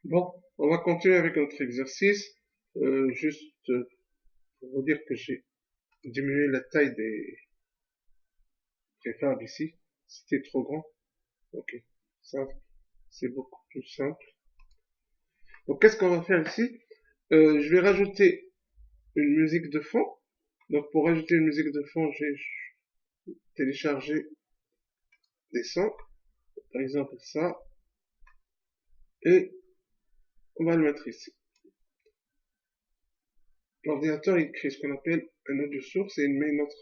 Bon, on va continuer avec notre exercice. Juste pour vous dire que j'ai diminué la taille des préfables ici. C'était trop grand. Ok, ça c'est beaucoup plus simple. Donc qu'est-ce qu'on va faire ici? Je vais rajouter une musique de fond. Donc pour rajouter une musique de fond, j'ai téléchargé des sons. Par exemple ça. Et on va le mettre ici. L'ordinateur il crée ce qu'on appelle un audio source et il met notre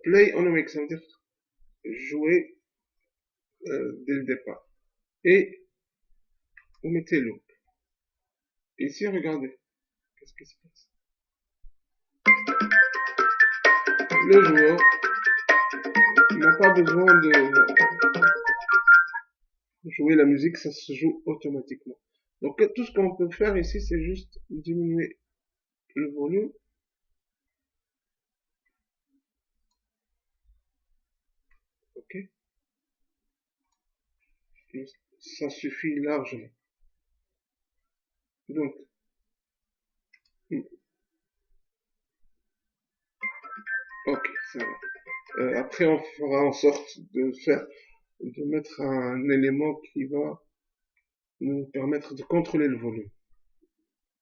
play on mic, ça veut dire jouer dès le départ. Et vous mettez loop. Ici, regardez. Qu'est-ce qui se passe? Le joueur n'a pas besoin de jouer la musique, ça se joue automatiquement. Donc tout ce qu'on peut faire ici, c'est juste diminuer le volume. Ok. Et ça suffit largement. Donc, ok, ça va. Après, on fera en sorte de mettre un élément qui va nous permettre de contrôler le volume.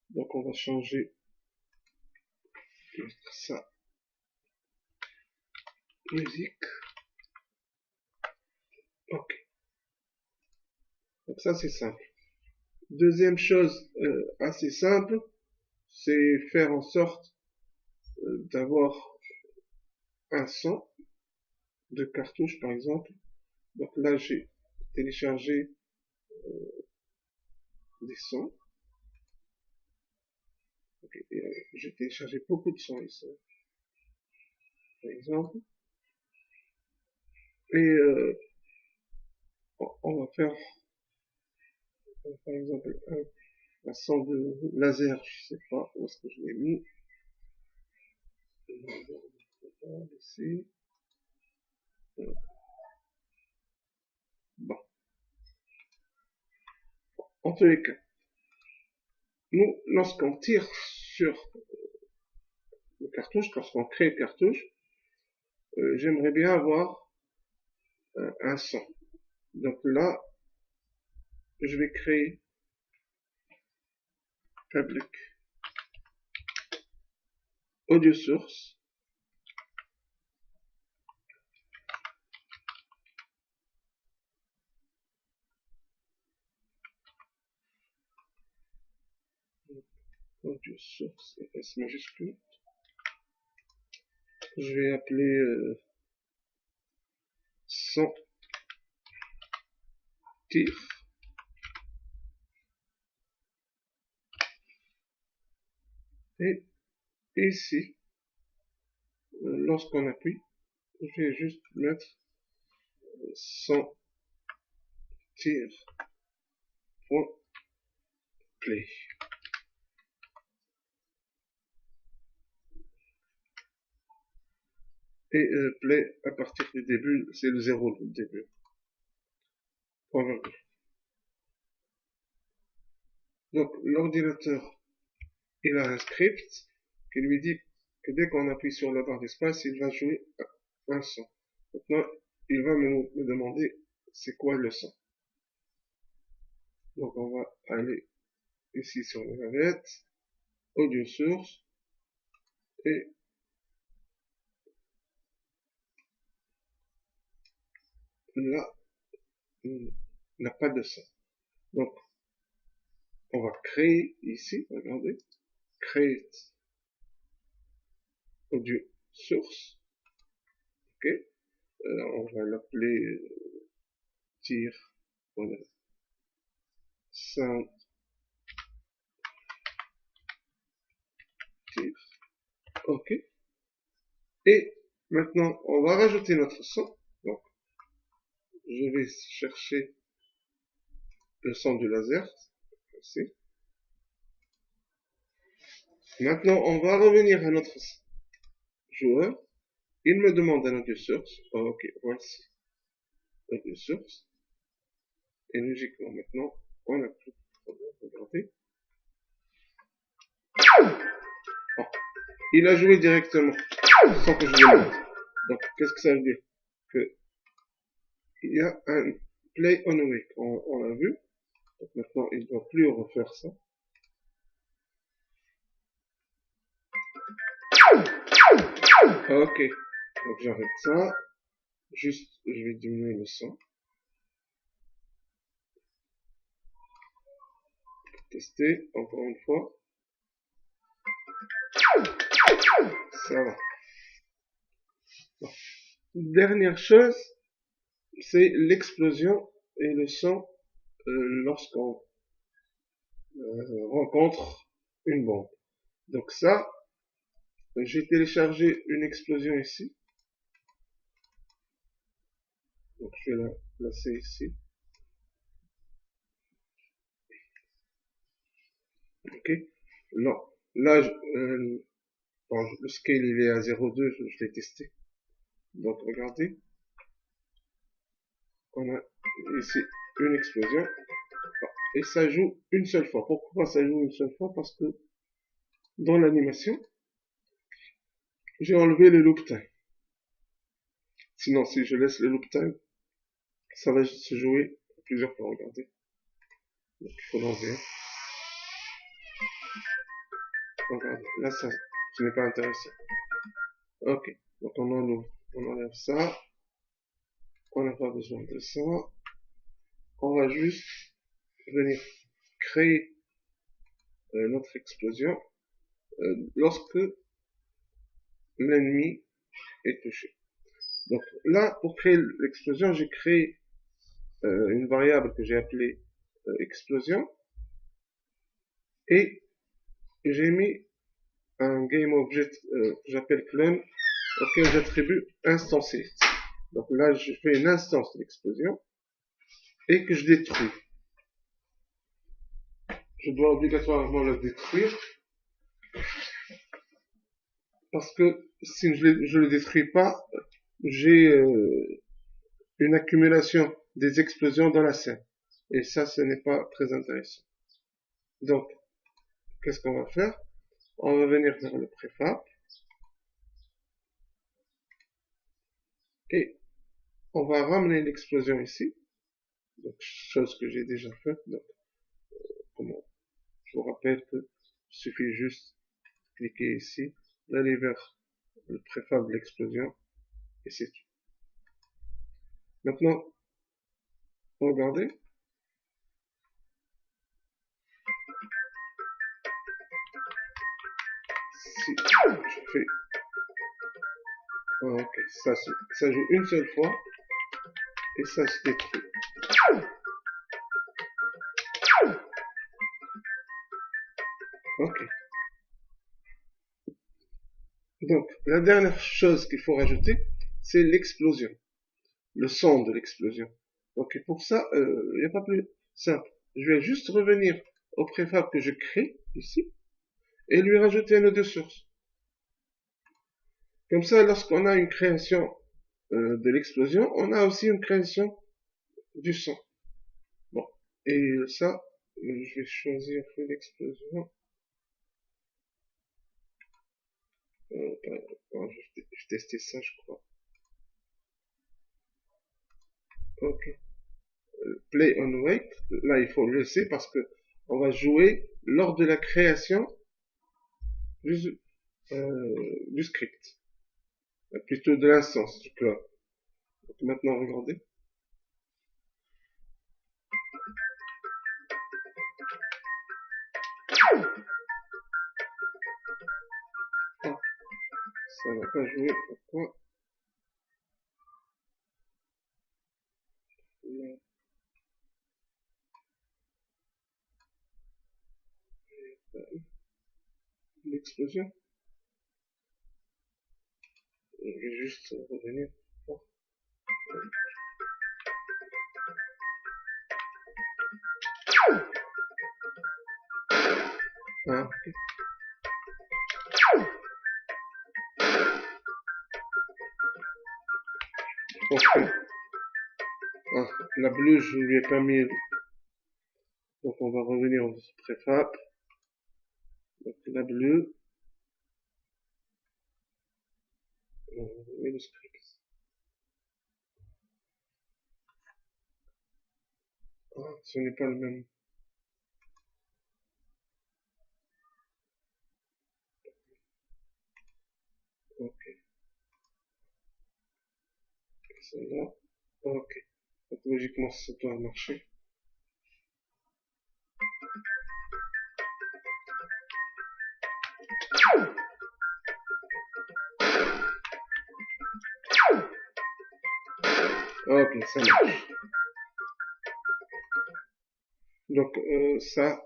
Donc, on va changer ça. Musique. Ok. Donc ça, c'est simple. Deuxième chose assez simple, c'est faire en sorte d'avoir un son de cartouche par exemple. Donc là j'ai téléchargé des sons. Okay. J'ai téléchargé beaucoup de sons ici par exemple. Et on va faire par exemple un son de laser, je sais pas où est-ce que je l'ai mis. Ici. Bon. En tous les cas, nous, lorsqu'on tire sur le cartouche, lorsqu'on crée le cartouche, j'aimerais bien avoir un son. Donc là, je vais créer public audio source. Audio source S majuscule. Je vais appeler son tir. Et ici, lorsqu'on appuie, je vais juste mettre son tir point play. Et play à partir du début, c'est le 0 du début. Point virgule. Donc l'ordinateur, il a un script qui lui dit que dès qu'on appuie sur la barre d'espace, il va jouer un son. Maintenant, il va me demander c'est quoi le son. Donc on va aller ici sur les navettes, audio source, et là, il n'a pas de son. Donc, on va créer ici, regardez, create audio source, ok, on va l'appeler tir, voilà, sound tir, ok, et maintenant, on va rajouter notre son, donc, je vais chercher le son du laser, ici. Maintenant, on va revenir à notre joueur. Il me demande un audio source. Ok, voici audio source. Et logiquement, maintenant, on a plus de problème. Regardez. Oh. Il a joué directement, sans que je le mette. Donc, qu'est-ce que ça veut dire? Que il y a un play on awake. On l'a vu. Donc, maintenant, il ne doit plus refaire ça. Ok. Donc, j'arrête ça. Juste, je vais diminuer le son. Tester, encore une fois. Ça va. Bon. Dernière chose, c'est l'explosion et le son lorsqu'on rencontre une bombe. Donc ça, j'ai téléchargé une explosion ici. Donc je vais la placer ici. Ok. Non. Là, bon, le scale il est à 0,2, je l'ai testé. Donc regardez, on a ici une explosion. Et ça joue une seule fois. Pourquoi ça joue une seule fois? Parce que dans l'animation, j'ai enlevé le loop time. Sinon, si je laisse le loop time, ça va se jouer plusieurs fois. Regardez. Donc, il faut l'enlever. Regardez. Là, ça, ce n'est pas intéressant. Ok. Donc, on enlève ça. On n'a pas besoin de ça. On va juste venir créer notre explosion lorsque l'ennemi est touché. Donc là, pour créer l'explosion, j'ai créé une variable que j'ai appelée explosion et j'ai mis un GameObject que j'appelle clone auquel j'attribue instancé. Donc là, je fais une instance de l'explosion et que je détruis. Je dois obligatoirement le détruire parce que si je le détruis pas, j'ai une accumulation des explosions dans la scène. Et ça, ce n'est pas très intéressant. Donc, qu'est-ce qu'on va faire? On va venir vers le préfab. Et on va ramener l'explosion ici. Donc, chose que j'ai déjà faite. Donc, je vous rappelle que il suffit juste de cliquer ici, d'aller vers le préfab de l'explosion, et c'est tout. Maintenant, regardez. Si je fais... ok, ça joue une seule fois, et ça se détruit. Ok. Donc, la dernière chose qu'il faut rajouter, c'est l'explosion. Le son de l'explosion. Donc, pour ça, il n'y a pas plus simple. Je vais juste revenir au préfab que je crée, ici, et lui rajouter un audio source. Comme ça, lorsqu'on a une création de l'explosion, on a aussi une création du son. Bon. Et ça, je vais choisir l'explosion. Je testais ça, je crois. Ok. Play on wait. Là, il faut le laisser parce que on va jouer lors de la création du script. Plutôt de l'instance du cloud. Donc maintenant, regardez. Ah, ça n'a pas joué. Pourquoi? L'explosion. Je vais juste revenir. Ah, ok. Ok. Ah, la bleue, je lui ai pas mis Donc on va revenir au préfab. Donc la bleue. Et le script. Ah, ce n'est pas le même. Ok. Celle-là. Ok. Donc, logiquement, ça doit marcher. Ok, ça marche. Donc ça,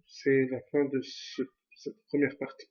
c'est la fin de cette première partie.